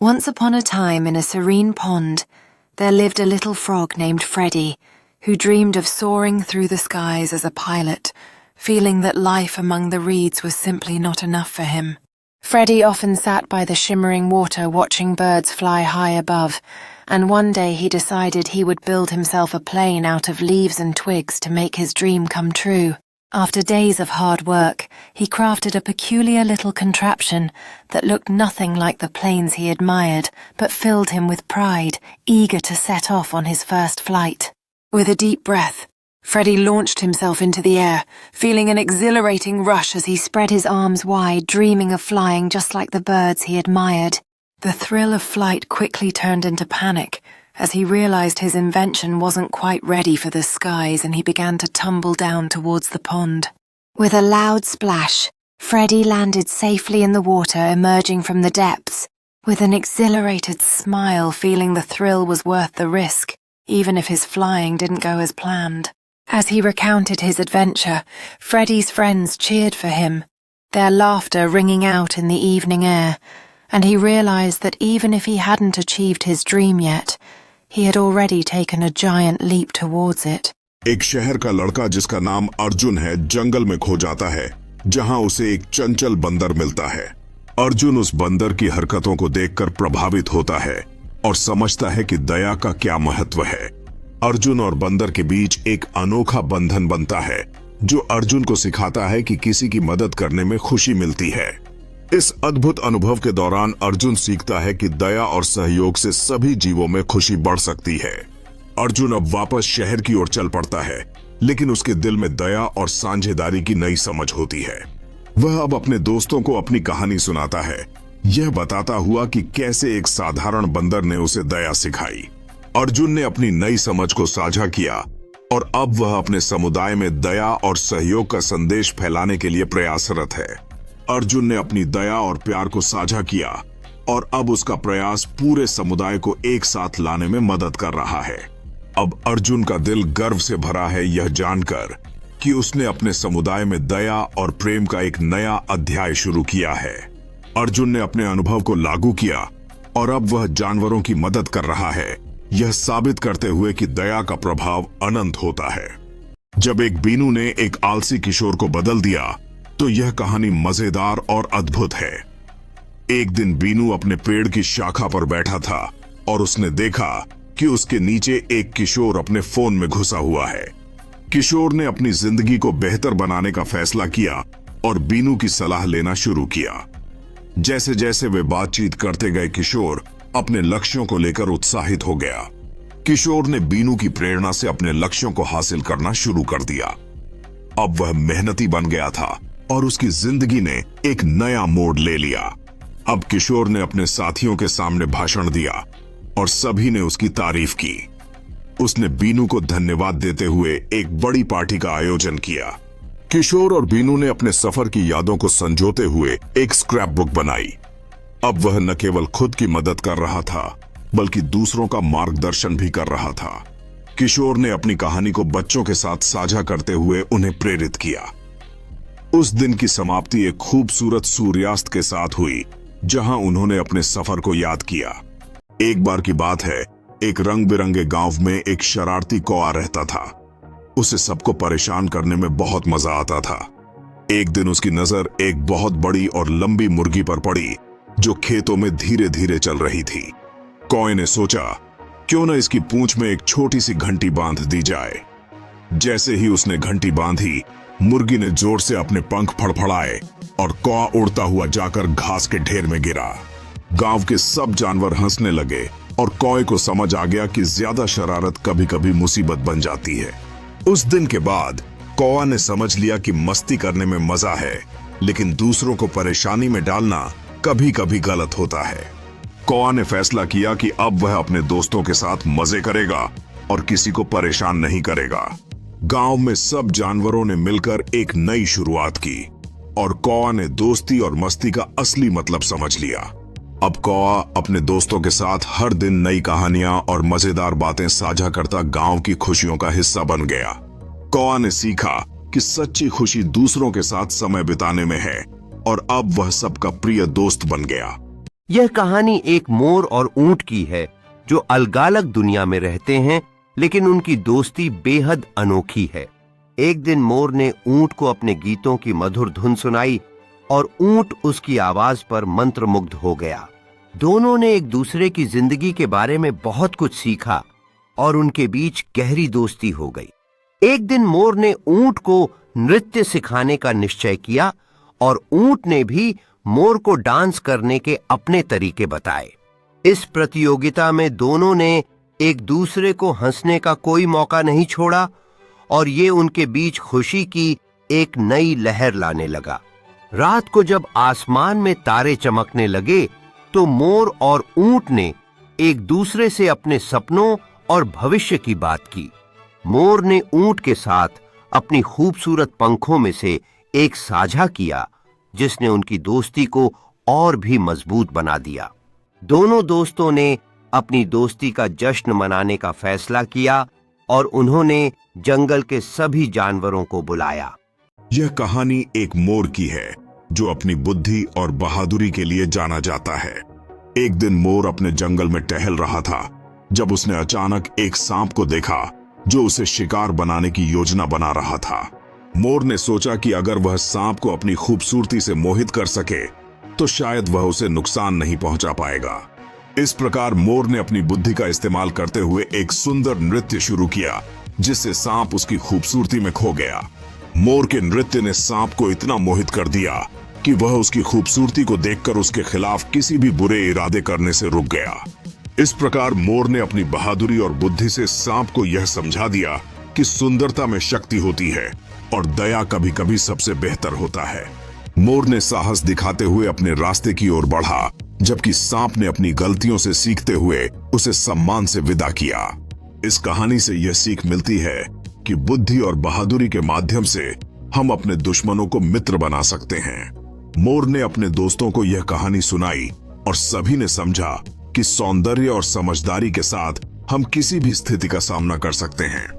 Once upon a time in a serene pond, there lived a little frog named Freddie, who dreamed of soaring through the skies as a pilot, feeling that life among the reeds was simply not enough for him. Freddie often sat by the shimmering water watching birds fly high above, and one day he decided he would build himself a plane out of leaves and twigs to make his dream come true. After days of hard work, he crafted a peculiar little contraption that looked nothing like the planes he admired, but filled him with pride, eager to set off on his first flight. With a deep breath, Freddie launched himself into the air, feeling an exhilarating rush as he spread his arms wide, dreaming of flying just like the birds he admired. The thrill of flight quickly turned into panic, as he realized his invention wasn't quite ready for the skies and he began to tumble down towards the pond. With a loud splash, Freddie landed safely in the water emerging from the depths, with an exhilarated smile, feeling the thrill was worth the risk, even if his flying didn't go as planned. As he recounted his adventure, Freddie's friends cheered for him, their laughter ringing out in the evening air, and he realized that even if he hadn't achieved his dream yet, he had already taken a giant leap towards it. एक शहर का लड़का जिसका नाम अर्जुन है जंगल में खो जाता है, जहां उसे एक चंचल बंदर मिलता है। अर्जुन उस बंदर की हरकतों को देखकर प्रभावित होता है और समझता है कि दया का क्या महत्व है। अर्जुन और बंदर के बीच एक अनोखा बंधन बनता है, जो अर्जुन को सिखाता है कि किसी की मदद करने में खुशी मिलती है। इस अद्भुत अनुभव के दौरान अर्जुन सीखता है कि दया और सहयोग से सभी जीवों में खुशी बढ़ सकती है। अर्जुन अब वापस शहर की ओर चल पड़ता है, लेकिन उसके दिल में दया और साझेदारी की नई समझ होती है। वह अब अपने दोस्तों को अपनी कहानी सुनाता है, यह बताता हुआ कि कैसे एक साधारण बंदर ने उसे दया सिखाई। अर्जुन ने अपनी नई समझ को साझा किया और अब वह अपने समुदाय में दया और सहयोग का संदेश फैलाने के लिए प्रयासरत है। अर्जुन ने अपनी दया और प्यार को साझा किया और अब उसका प्रयास पूरे समुदाय को एक साथ लाने में मदद कर रहा है। अब अर्जुन का दिल गर्व से भरा है यह जानकर कि उसने अपने समुदाय में दया और प्रेम का एक नया अध्याय शुरू किया है। अर्जुन ने अपने अनुभव को लागू किया और अब वह जानवरों की मदद कर रहा है, यह साबित करते हुए कि दया का प्रभाव अनंत होता है। जब एक बीनू ने एक आलसी किशोर को बदल दिया, तो यह कहानी मजेदार और अद्भुत है। एक दिन बीनू अपने पेड़ की शाखा पर बैठा था और उसने देखा कि उसके नीचे एक किशोर अपने फोन में घुसा हुआ है। किशोर ने अपनी जिंदगी को बेहतर बनाने का फैसला किया और बीनू की सलाह लेना शुरू किया। जैसे जैसे वे बातचीत करते गए, किशोर अपने लक्ष्यों को लेकर उत्साहित हो गया। किशोर ने बीनू की प्रेरणा से अपने लक्ष्यों को हासिल करना शुरू कर दिया। अब वह मेहनती बन गया था और उसकी जिंदगी ने एक नया मोड़ ले लिया। अब किशोर ने अपने साथियों के सामने भाषण दिया और सभी ने उसकी तारीफ की। उसने बीनू को धन्यवाद देते हुए एक बड़ी पार्टी का आयोजन किया। किशोर और बीनू ने अपने सफर की यादों को संजोते हुए एक स्क्रैप बुक बनाई। अब वह न केवल खुद की मदद कर रहा था, बल्कि दूसरों का मार्गदर्शन भी कर रहा था। किशोर ने अपनी कहानी को बच्चों के साथ साझा करते हुए उन्हें प्रेरित किया। उस दिन की समाप्ति एक खूबसूरत सूर्यास्त के साथ हुई, जहां उन्होंने अपने सफर को याद किया। एक बार की बात है, एक रंग बिरंगे गांव में एक शरारती कौआ रहता था। उसे सबको परेशान करने में बहुत मजा आता था। एक दिन उसकी नजर एक बहुत बड़ी और लंबी मुर्गी पर पड़ी, जो खेतों में धीरे धीरे चल रही थी। कौए ने सोचा, क्यों न इसकी पूंछ में एक छोटी सी घंटी बांध दी जाए। जैसे ही उसने घंटी बांधी, मुर्गी ने जोर से अपने पंख फड़फड़ाए और कौआ उड़ता हुआ जाकर घास के ढेर में गिरा। गांव के सब जानवर हंसने लगे और कौए को समझ आ गया कि ज्यादा शरारत कभी कभी मुसीबत बन जाती है। उस दिन के बाद कौआ ने समझ लिया कि मस्ती करने में मजा है, लेकिन दूसरों को परेशानी में डालना कभी कभी गलत होता है। कौआ ने फैसला किया कि अब वह अपने दोस्तों के साथ मजे करेगा और किसी को परेशान नहीं करेगा। गांव में सब जानवरों ने मिलकर एक नई शुरुआत की और कौआ ने दोस्ती और मस्ती का असली मतलब समझ लिया। अब कौआ अपने दोस्तों के साथ हर दिन नई कहानियां और मजेदार बातें साझा करता गांव की खुशियों का हिस्सा बन गया। कौआ ने सीखा कि सच्ची खुशी दूसरों के साथ समय बिताने में है और अब वह सबका प्रिय दोस्त बन गया। यह कहानी एक मोर और ऊंट की है जो अलग-अलग दुनिया में रहते हैं, लेकिन उनकी दोस्ती बेहद अनोखी है। एक दिन मोर ने ऊंट को अपने गीतों की मधुर धुन सुनाई और ऊंट उसकी आवाज पर मंत्रमुग्ध हो गया। दोनों ने एक दूसरे की जिंदगी के बारे में बहुत कुछ सीखा और उनके बीच गहरी दोस्ती हो गई। एक दिन मोर ने ऊंट को नृत्य सिखाने का निश्चय किया और ऊंट ने भी मोर को डांस करने के अपने तरीके बताए। इस प्रतियोगिता में दोनों ने एक दूसरे को हंसने का कोई मौका नहीं छोड़ा और ये उनके बीच खुशी की एक नई लहर लाने लगा। रात को जब आसमान में तारे चमकने लगे तो मोर और ऊंट ने एक दूसरे से अपने सपनों और भविष्य की बात की। मोर ने ऊंट के साथ अपनी खूबसूरत पंखों में से एक साझा किया, जिसने उनकी दोस्ती को और भी मजबूत बना दिया। दोनों दोस्तों ने अपनी दोस्ती का जश्न मनाने का फैसला किया और उन्होंने जंगल के सभी जानवरों को बुलाया। यह कहानी एक मोर की है जो अपनी बुद्धि और बहादुरी के लिए जाना जाता है। एक दिन मोर अपने जंगल में टहल रहा था जब उसने अचानक एक सांप को देखा जो उसे शिकार बनाने की योजना बना रहा था। मोर ने सोचा कि अगर वह सांप को अपनी खूबसूरती से मोहित कर सके तो शायद वह उसे नुकसान नहीं पहुंचा पाएगा। इस प्रकार मोर ने अपनी बुद्धि का इस्तेमाल करते हुए एक सुंदर नृत्य शुरू किया जिससे सांप उसकी खूबसूरती में खो गया। मोर के नृत्य ने सांप को इतना मोहित कर दिया कि वह उसकी खूबसूरती को देखकर उसके खिलाफ किसी भी बुरे इरादे करने से रुक गया। इस प्रकार मोर ने अपनी बहादुरी और बुद्धि से सांप को यह समझा दिया कि सुंदरता में शक्ति होती है और दया कभी कभी सबसे बेहतर होता है। मोर ने साहस दिखाते हुए अपने रास्ते की ओर बढ़ा, जबकि सांप ने अपनी गलतियों से सीखते हुए उसे सम्मान से विदा किया। इस कहानी से यह सीख मिलती है कि बुद्धि और बहादुरी के माध्यम से हम अपने दुश्मनों को मित्र बना सकते हैं। मोर ने अपने दोस्तों को यह कहानी सुनाई और सभी ने समझा कि सौंदर्य और समझदारी के साथ हम किसी भी स्थिति का सामना कर सकते हैं।